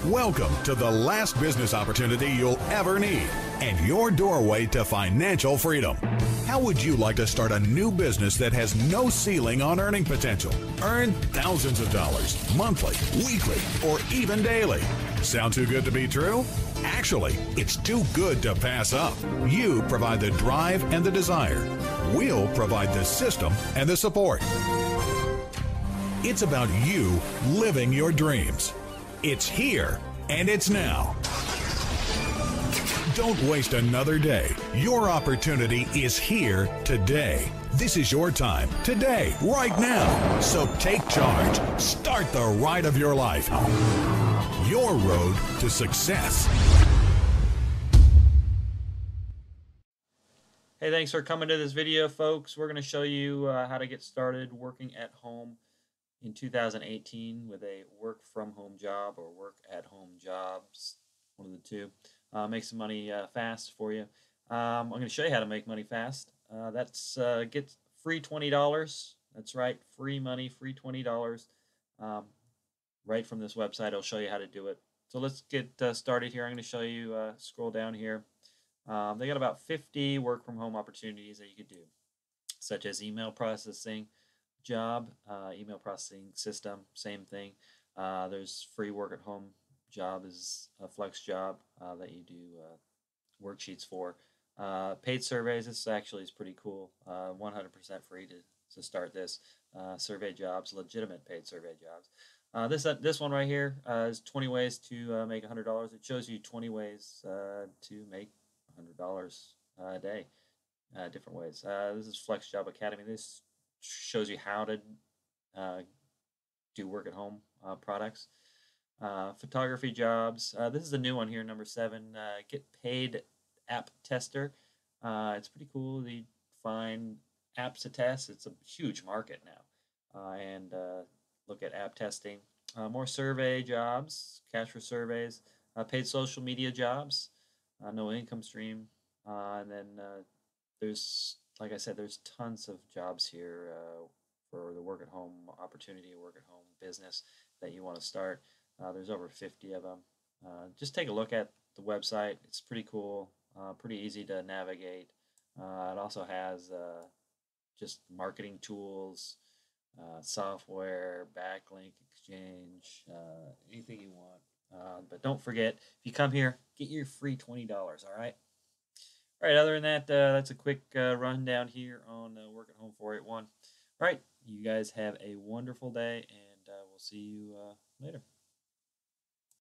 Welcome to the last business opportunity you'll ever need and your doorway to financial freedom. How would you like to start a new business that has no ceiling on earning potential? Earn thousands of dollars monthly, weekly, or even daily. Sound too good to be true? Actually, it's too good to pass up. You provide the drive and the desire. We'll provide the system and the support. It's about you living your dreams. It's here and it's now. Don't waste another day. Your opportunity is here today. This is your time, today, right now. So take charge. Start the ride of your life. Your road to success. Hey, thanks for coming to this video, folks. We're going to show you how to get started working at home in 2018 with a work-from-home job or work-at-home jobs, one of the two. Make some money fast for you. I'm going to show you how to make money fast. That's get free $20. That's right, free money, free $20 right from this website. I'll show you how to do it. So let's get started here. I'm going to show you, scroll down here. They got about 50 work-from-home opportunities that you could do, such as email processing job, email processing system, same thing. There's free work-at-home job is a flex job that you do worksheets for. Paid surveys, this actually is pretty cool. 100% free to start this. Survey jobs, legitimate paid survey jobs. This one right here is 20 ways to make $100. It shows you 20 ways to make $100 a day, different ways. This is Flex Job Academy. This shows you how to do work at home products. Photography jobs. This is the new one here, number 7. Get paid app tester. It's pretty cool. They find apps to test. It's a huge market now. And look at app testing. More survey jobs, cash for surveys. Paid social media jobs. No income stream. And then there's, like I said, there's tons of jobs here for the work at home opportunity, work at home business that you want to start. There's over 50 of them. Just take a look at the website. It's pretty cool, pretty easy to navigate. It also has just marketing tools, software, backlink exchange, anything you want. But don't forget, if you come here, get your free $20, all right? All right, other than that, that's a quick rundown here on Work at Home 481. All right, you guys have a wonderful day, and we'll see you later.